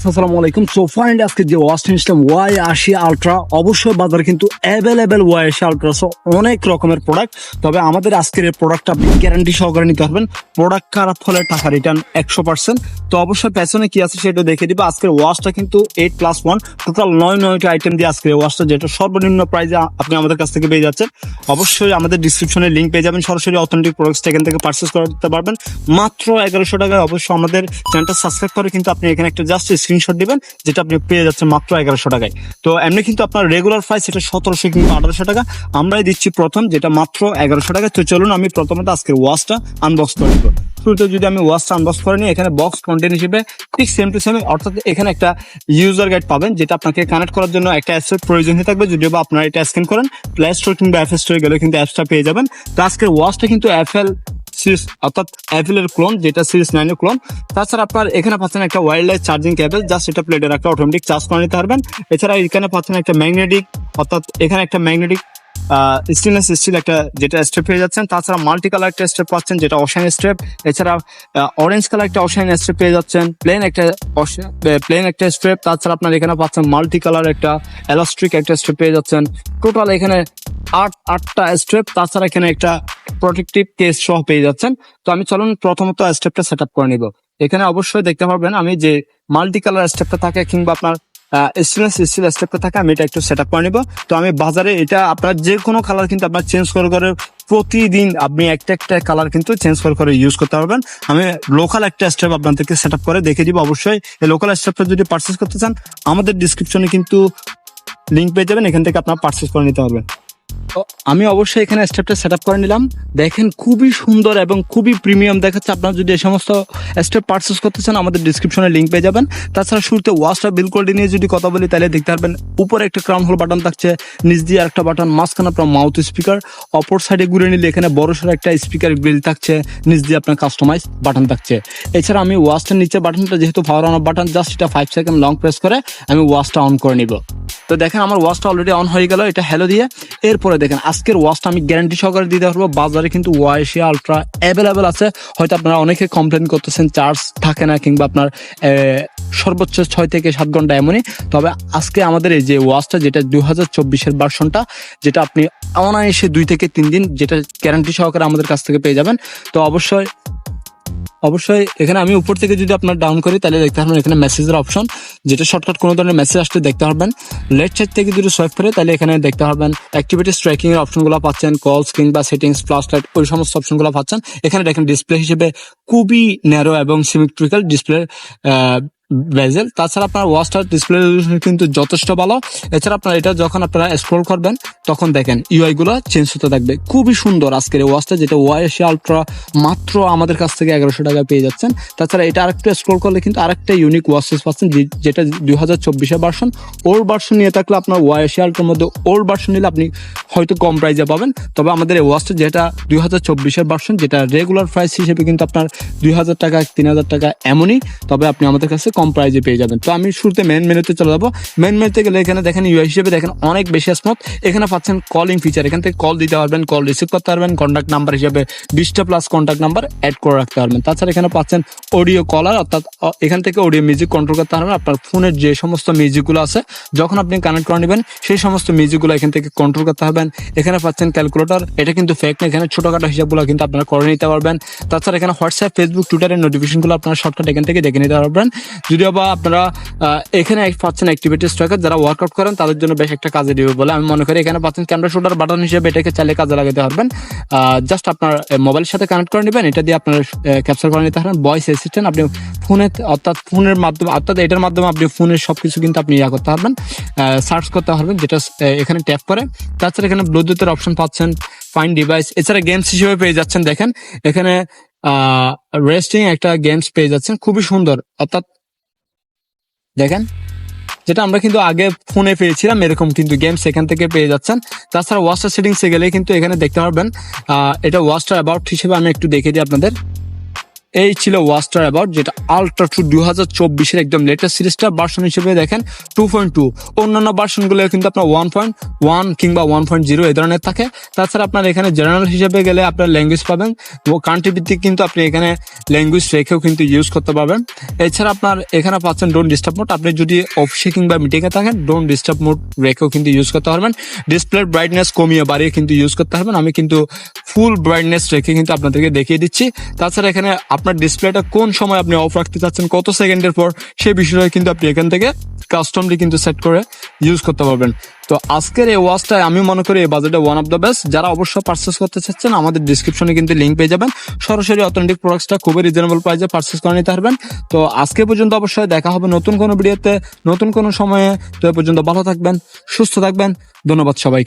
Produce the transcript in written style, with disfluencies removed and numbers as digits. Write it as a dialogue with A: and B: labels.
A: আসসালামু আলাইকুম। So find আজকে যে ওয়াচ নিলাম Y80 আলট্রা, অবশ্যই বাজারে কিন্তু অ্যাভেলেবেল Y80 আলট্রা, সো অনেক রকমের প্রোডাক্ট। তবে আমাদের আজকের এই প্রোডাক্টটা আপনি গ্যারান্টি সহকারে নিতে পারবেন। প্রোডাক্ট খারাপ হলে টাকা রিটার্ন 100%। তো অবশ্যই পেছনে কি আছে সেটা দেখে দিবা। আজকের ওয়াচটা কিন্তু 8+1 টোটাল 9টা আইটেম দিয়ে আজকের ওয়াচটা, যেটা সর্বনিম্ন প্রাইসে আপনি আমাদের কাছ থেকে পেয়ে যাচ্ছেন। অবশ্যই আমাদের ডিসক্রিপশনে লিঙ্ক পেয়ে যাবেন, সরাসরি অথেন্টিক প্রোডাক্টস এখান থেকে পারচেস করতে পারবেন মাত্র 1100 টাকায়। অবশ্যই আমাদের চ্যানেলটা সাবস্ক্রাইব করে কিন্তু আপনি এখানে একটা জাস্ট স্ক্রিনশট দিবেন, যেটা আপনি পেয়ে যাচ্ছেন মাত্র 1100 টাকায়। তো এমনি কিন্তু আপনার রেগুলার প্রাইস এটা 1700 কিংবা 1800 টাকা, আমরাই দিচ্ছি প্রথম যেটা মাত্র 1100 টাকা। তো চলুন আমি প্রথমত আজকের ওয়াচটা আনবক্স করে দিব। শুরুতে যদি আমি ওয়াচটা আনবক্স করে নিই, এখানে বক্স কন্টেন্ট হিসেবে ঠিক সেম টু সেম, অর্থাৎ এখানে একটা ইউজার গাইড পাবেন, যেটা আপনাকে কানেক্ট করার জন্য একটা অ্যাপসের প্রয়োজন হয়ে থাকবে। যদিও বা আপনারা এটা স্ক্যান করেন প্লে স্টোর কিংবা অ্যাপ স্টোরে গেলে কিন্তু অ্যাপসটা পেয়ে যাবেন। তো আজকের ওয়াচটা কিন্তু অ্যাপেল সিরিজ, অর্থাৎ অ্যাপেলের ক্লোন, যেটা সিরিজ 9 এর ক্লোন। তাছাড়া আপনার এখানে পাচ্ছেন একটা ওয়্যারলেস চার্জিং কেবল, জাস্ট এটা প্লেটে রাখলে অটোমেটিক চার্জ করে নিতে পারবেন। এছাড়া এখানে পাচ্ছেন একটা ম্যাগনেটিক, অর্থাৎ এখানে একটা ম্যাগনেটিক স্টেনলেস স্টিল একটা যেটা স্টেপ পেয়ে যাচ্ছেন। তাছাড়া মাল্টি কালার একটা স্টেপ পাচ্ছেন, যেটা অশাইন স্টেপ। এছাড়া অরেঞ্জ কালার একটা অশাইন স্টেপ পেয়ে যাচ্ছেন, প্লেন একটা স্টেপ। তাছাড়া আপনার এখানে পাচ্ছেন মাল্টি কালার একটা এলাস্ট্রিক একটা স্টেপ পেয়ে যাচ্ছেন। টোটাল এখানে আটটা স্টেপ। তাছাড়া এখানে একটা প্রোটেক্টিভ কেস সহ পেয়ে যাচ্ছেন। তো আমি চলুন প্রথমত স্টেপটা সেট আপ করে নিব। এখানে অবশ্যই দেখতে পারবেন আমি যে মাল্টি কালার স্টেপটা থাকে কিংবা আপনার স্টেনলেস স্টিল স্টেপটা থাকে, আমি এটা একটু সেট আপ করে নিব। তো আমি বাজারে এটা আপনার যে কোনো কালার কিন্তু আপনার চেঞ্জ করে প্রতিদিন আপনি একটা কালার কিন্তু চেঞ্জ করে ইউজ করতে পারবেন। আমি লোকাল একটা স্টেপ আপনাদেরকে সেট আপ করে দেখে দিব। অবশ্যই এই লোকাল স্টেপটা যদি পারচেস করতে চান, আমাদের ডিসক্রিপশনে কিন্তু লিঙ্ক পেয়ে যাবেন, এখান থেকে আপনার পারচেস করে নিতে পারবেন। আমি অবশ্যই এখানে স্টেপটা সেট আপ করে নিলাম। দেখেন খুবই সুন্দর এবং খুবই প্রিমিয়াম দেখাচ্ছে। আপনারা যদি এই সমস্ত স্টেপ পারচেস করতে চান, আমাদের ডিসক্রিপশনে লিঙ্ক পেয়ে যাবেন। তাছাড়া শুরুতে ওয়াচটা বিল কোয়ালিটি নিয়ে যদি কথা বলি, তাহলে দেখতে পারবেন উপরে একটা ক্রাউন হোল বাটন থাকছে, নিচ দিয়ে আরেকটা বাটন, মাঝখানে আপনার মাউথ স্পিকার। অপর সাইডে ঘুরে নিলে এখানে বড়সড় একটা স্পিকার গ্রিল থাকছে, নিচ দিয়ে আপনার কাস্টমাইজ বাটন থাকছে। এছাড়া আমি ওয়াচটার নিচে বাটনটা যেহেতু পাওয়ার অন বাটন, জাস্ট এটা 5 সেকেন্ড লং প্রেস করে আমি ওয়াচটা অন করে নিব। তো দেখেন আমার ওয়াচটা অলরেডি অন হয়ে গেল, এটা হ্যালো দিয়ে। এরপরে দেখেন আজকের ওয়াচটা আমি গ্যারান্টি সহকারে দিতে পারবো। বাজারে কিন্তু Y80 আলট্রা অ্যাভেলেবেল আছে। হয়তো আপনারা অনেকে কমপ্লেন করতেছেন চার্জ থাকে না কিংবা আপনার সর্বোচ্চ 6 থেকে 7 ঘন্টা এমনই। তবে আজকে আমাদের এই যে ওয়াচটা, যেটা 2024-এর ভার্সনটা, যেটা আপনি অনায়াসে 2 থেকে 3 দিন যেটা গ্যারান্টি সহকারে আমাদের কাছ থেকে পেয়ে যাবেন। তো অবশ্যই এখানে আমি উপর থেকে যদি আপনার ডাউন করি, তাহলে দেখতে পারবেন এখানে মেসেজের অপশন, যেটা শর্টকাট কোনো ধরনের মেসেজ আসলে দেখতে পারবেন। লেফট সাইড থেকে যদি সোয়াইপ করে, তাহলে এখানে দেখতে পারবেন অ্যাক্টিভিটিস ট্র্যাকিং এর অপশনগুলো পাচ্ছেন, কলস কিংবা সেটিংস, ফ্ল্যাশ লাইট, ওই সমস্ত অপশনগুলো পাচ্ছেন। এখানে দেখেন ডিসপ্লে হিসেবে খুবই ন্যারো এবং সিমেট্রিক্যাল ডিসপ্লে বেজেল। তাছাড়া আপনার ওয়াচটার ডিসপ্লে রেজোলিউশন কিন্তু যথেষ্ট ভালো। এছাড়া আপনার এটা যখন আপনারা স্ক্রল করবেন, তখন দেখেন ইউআই গুলো চেঞ্জ হতে থাকবে। খুবই সুন্দর আজকের এই ওয়াচটা, যেটা Y80 আলট্রা মাত্র আমাদের কাছ থেকে 1100 টাকায় পেয়ে যাচ্ছেন। তাছাড়া এটা আরেকটু স্ক্রল করলে কিন্তু আরেকটা ইউনিক ওয়াচ পাচ্ছেন, যেটা 2024-এর ভার্সন। ওল্ড ভার্সন নিয়ে থাকলে আপনার Y80 আলট্রার মধ্যে ওল্ড ভার্সন নিলে আপনি হয়তো কম প্রাইসে পাবেন। তবে আমাদের এই ওয়াচটা যেটা 2024-এর ভার্সন, যেটা রেগুলার প্রাইস হিসেবে কিন্তু আপনার 2000 টাকা 3000 টাকা এমনই। তবে আপনি আমাদের কাছে কম প্রাইজে পেয়ে যাবেন। তো আমি শুরুতে মেন মেনুতে চলে যাবো। মেন মেনুতে গেলে এখানে দেখেন ইউআই হিসেবে দেখেন অনেক বেশি স্মুথ। এখানে পাচ্ছেন কলিং ফিচার, এখান থেকে কল দিতে পারবেন, কল রিসিভ করতে পারবেন। কন্ট্যাক্ট নাম্বার হিসেবে 20টা প্লাস কন্ট্যাক্ট নাম্বার অ্যাড করে রাখতে পারবেন। তাছাড়া এখানে পাচ্ছেন অডিও কলার, অর্থাৎ এখান থেকে অডিও মিউজিক কন্ট্রোল করতে পারবেন। আপনার ফোনের যে সমস্ত মিউজিকগুলো আছে, যখন আপনি কানেক্ট করে নেবেন, সেই সমস্ত মিউজিকগুলো এখান থেকে কন্ট্রোল করতে পারবেন। এখানে পাচ্ছেন ক্যালকুলেটর, এটা কিন্তু ফেক না, এখানে ছোটখাটো হিসাবগুলো কিন্তু আপনারা করে নিতে পারবেন। তাছাড়া এখানে হোয়াটসঅ্যাপ, ফেসবুক, টুইটারের নোটিফিকেশনগুলো আপনারা শর্টকাট এখান থেকে দেখে নিতে পারবেন। যদিও বা আপনারা এখানে পাচ্ছেন অ্যাক্টিভিটিস ট্র্যাকার, যারা ওয়ার্কআউট করেন তাদের জন্য বেশ একটা কাজে দিবে বলে আমি মনে করি। এখানে পাচ্ছেন ক্যামেরা শুটার বাটন হিসেবে, এটাকে চাইলে কাজে লাগাতে পারবেন। জাস্ট আপনার মোবাইলের সাথে কানেক্ট করে নেবেন, এটা দিয়ে আপনারা ক্যাপচার করে নিতে পারবেন। ভয়েস অ্যাসিস্ট্যান্ট, আপনি ফোনে, অর্থাৎ ফোনের মাধ্যমে, অর্থাৎ এটার মাধ্যমে আপনি ফোনের সবকিছু কিন্তু আপনি করতে পারবেন, সার্চ করতে পারবেন, যেটা এখানে ট্যাপ করে। তাছাড়া এখানে ব্লুটুথের অপশন পাচ্ছেন, ফাইন্ড ডিভাইস। এছাড়া গেমস হিসেবে পেয়ে যাচ্ছেন, দেখেন এখানে রেস্টিং একটা গেমস পেয়ে যাচ্ছেন, খুবই সুন্দর। অর্থাৎ দেখেন যেটা আমরা কিন্তু আগে ফোনে পেয়েছিলাম, এরকম কিন্তু গেমস এখান থেকে পেয়ে যাচ্ছেন। তাছাড়া ওয়াচটার সেটিংসে গেলে কিন্তু এখানে দেখতে পারবেন, এটা ওয়াচটার অ্যাবাউট হিসেবে আমি একটু দেখে দিই আপনাদের। এই ছিল ওয়াচটার অ্যাবাউট, যেটা আলট্রা 2 2024 একদম লেটেস্ট সিরিজটা ভার্সন হিসেবে দেখেন 2.2। অন্যান্য ভার্সনগুলো কিন্তু আপনার 1.1 কিংবা 1.0 এই ধরনের থাকে। তাছাড়া আপনার এখানে জেনারেল হিসেবে গেলে আপনার ল্যাঙ্গুয়েজ পাবেন, কান্ট্রি ভিত্তিক কিন্তু আপনি এখানে ল্যাঙ্গুয়েজ রেখেও কিন্তু ইউজ করতে পারবেন। এছাড়া আপনার এখানে পাচ্ছেন ডোন্ট ডিস্টার্ব মোড, আপনি যদি অফিসে কিংবা মিটিংয়ে থাকেন ডোন্ট ডিস্টার্ব মোড রেখেও কিন্তু ইউজ করতে পারবেন। ডিসপ্লের ব্রাইটনেস কমিয়ে বাড়িয়ে কিন্তু ইউজ করতে পারবেন। আমি কিন্তু ফুল ব্রাইটনেস রেখে কিন্তু আপনাদেরকে দেখিয়ে দিচ্ছি। তাছাড়া এখানে আপনার ডিসপ্লেটা কোন সময় আপনি অফ রাখতে চাচ্ছেন, কত সেকেন্ডের পর, সেই বিষয়ে কিন্তু আপনি এখান থেকে কাস্টমলি কিন্তু সেট করে ইউজ করতে পারবেন। তো আজকের এই ওয়াচটা আমি মনে করি এই বাজেটে ওয়ান অফ দ্য বেস্ট। যারা অবশ্যই পারচেস করতে চাচ্ছেন আমাদের ডিসক্রিপশনে কিন্তু লিঙ্ক পেয়ে যাবেন। সরাসরি অথেন্টিক প্রোডাক্টটা খুবই রিজনেবল প্রাইসে পারচেস করে নিতে পারবেন। তো আজকে পর্যন্ত অবশ্যই দেখা হবে নতুন কোনো ভিডিওতে, নতুন কোনো সময়ে। তো এ পর্যন্ত ভালো থাকবেন, সুস্থ থাকবেন। ধন্যবাদ সবাইকে।